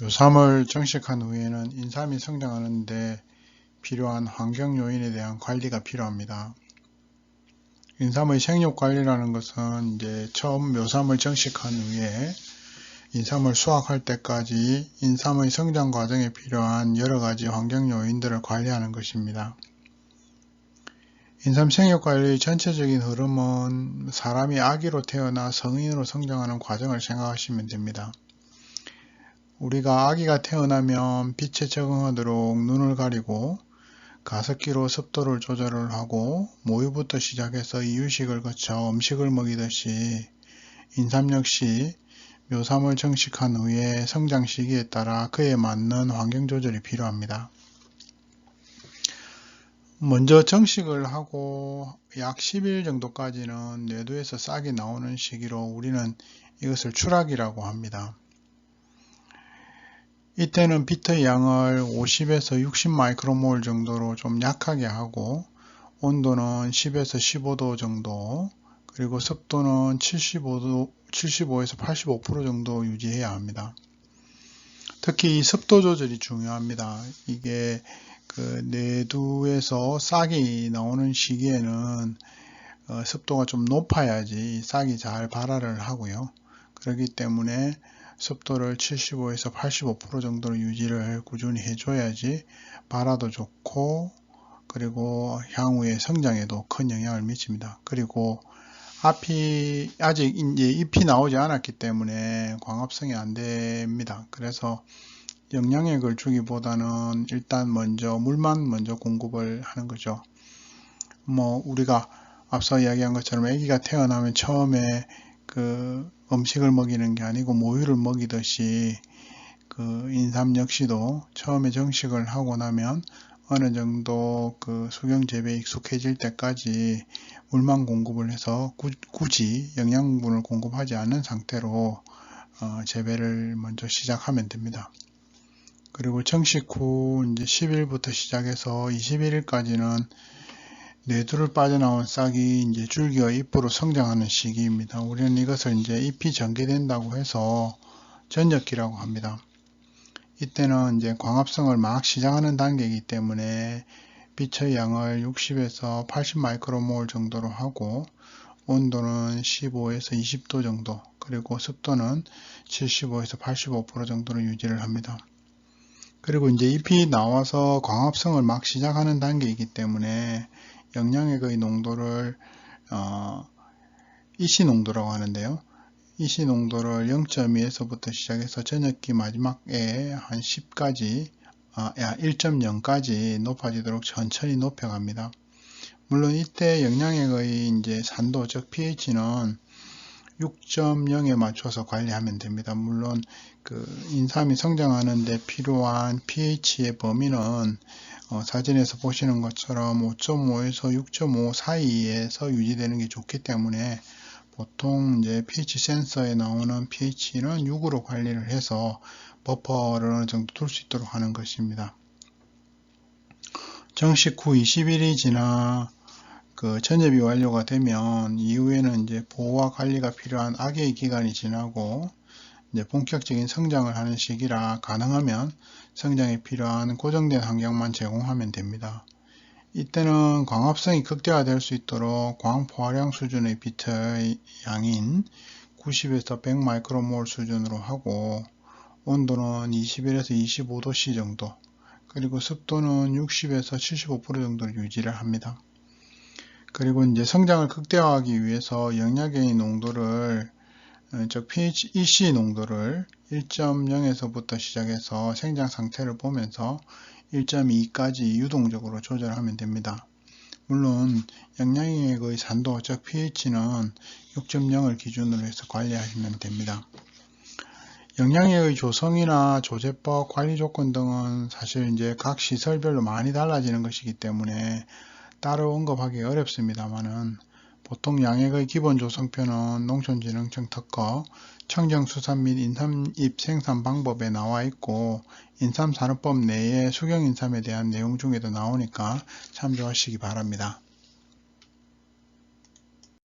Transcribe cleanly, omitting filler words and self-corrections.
묘삼을 정식한 후에는 인삼이 성장하는 데 필요한 환경 요인에 대한 관리가 필요합니다. 인삼의 생육 관리라는 것은 이제 처음 묘삼을 정식한 후에 인삼을 수확할 때까지 인삼의 성장 과정에 필요한 여러 가지 환경 요인들을 관리하는 것입니다. 인삼 생육 관리의 전체적인 흐름은 사람이 아기로 태어나 성인으로 성장하는 과정을 생각하시면 됩니다. 우리가 아기가 태어나면 빛에 적응하도록 눈을 가리고 가습기로 습도를 조절을 하고 모유부터 시작해서 이유식을 거쳐 음식을 먹이듯이 인삼 역시 묘삼을 정식한 후에 성장 시기에 따라 그에 맞는 환경 조절이 필요합니다. 먼저 정식을 하고 약 10일 정도까지는 뇌두에서 싹이 나오는 시기로 우리는 이것을 출하기라고 합니다. 이때는 비트의 양을 50에서 60 마이크로몰 정도로 좀 약하게 하고 온도는 10에서 15도 정도 그리고 습도는 75에서 85% 정도 유지해야 합니다. 특히 이 습도 조절이 중요합니다. 이게 그 뇌두에서 싹이 나오는 시기에는 습도가 좀 높아야지 싹이 잘 발화를 하고요. 그렇기 때문에 습도를 75에서 85% 정도로 유지를 꾸준히 해줘야지 발화도 좋고 그리고 향후의 성장에도 큰 영향을 미칩니다. 그리고 아직 이제 잎이 나오지 않았기 때문에 광합성이 안 됩니다. 그래서 영양액을 주기보다는 일단 물만 먼저 공급을 하는 거죠. 우리가 앞서 이야기한 것처럼 아기가 태어나면 처음에 그 음식을 먹이는 게 아니고 모유를 먹이듯이 그 인삼 역시도 처음에 정식을 하고 나면 어느 정도 그 수경 재배에 익숙해질 때까지 물만 공급을 해서 굳이 영양분을 공급하지 않는 상태로 재배를 먼저 시작하면 됩니다. 그리고 정식 후 이제 10일부터 시작해서 21일까지는 뇌두를 빠져나온 싹이 이제 줄기와 잎으로 성장하는 시기입니다. 우리는 이것을 이제 잎이 전개된다고 해서 전엽기라고 합니다. 이때는 이제 광합성을 막 시작하는 단계이기 때문에 빛의 양을 60에서 80 마이크로몰 정도로 하고 온도는 15에서 20도 정도 그리고 습도는 75에서 85% 정도로 유지를 합니다. 그리고 이제 잎이 나와서 광합성을 막 시작하는 단계이기 때문에 영양액의 농도를 이시 농도라고 하는데요. 이시 농도를 0.2에서부터 시작해서 저녁기 마지막에 한 10까지 1.0까지 높아지도록 천천히 높여갑니다. 물론 이때 영양액의 이제 산도 즉 pH는 6.0에 맞춰서 관리하면 됩니다. 물론 그 인삼이 성장하는 데 필요한 pH의 범위는 사진에서 보시는 것처럼 5.5에서 6.5 사이에서 유지되는 게 좋기 때문에 보통 이제 pH 센서에 나오는 pH는 6으로 관리를 해서 버퍼를 어느 정도 둘 수 있도록 하는 것입니다. 정식 후 20일이 지나 그 전엽이 완료가 되면 이후에는 이제 보호와 관리가 필요한 악의 기간이 지나고 이제 본격적인 성장을 하는 시기라 가능하면 성장에 필요한 고정된 환경만 제공하면 됩니다. 이때는 광합성이 극대화될 수 있도록 광포화량 수준의 빛의 양인 90에서 100 마이크로몰 수준으로 하고 온도는 21에서 25도C 정도 그리고 습도는 60에서 75% 정도로 유지를 합니다. 그리고 이제 성장을 극대화하기 위해서 영양의 농도를 즉 pH EC 농도를 1.0에서부터 시작해서 생장 상태를 보면서 1.2까지 유동적으로 조절하면 됩니다. 물론 영양액의 산도 즉 pH는 6.0을 기준으로 해서 관리하시면 됩니다. 영양액의 조성이나 조제법, 관리 조건 등은 사실 이제 각 시설별로 많이 달라지는 것이기 때문에 따로 언급하기 어렵습니다만은 보통 양액의 기본 조성표는 농촌진흥청 특허 청정수산 및 인삼잎 생산 방법에 나와 있고 인삼산업법 내에 수경인삼에 대한 내용 중에도 나오니까 참조하시기 바랍니다.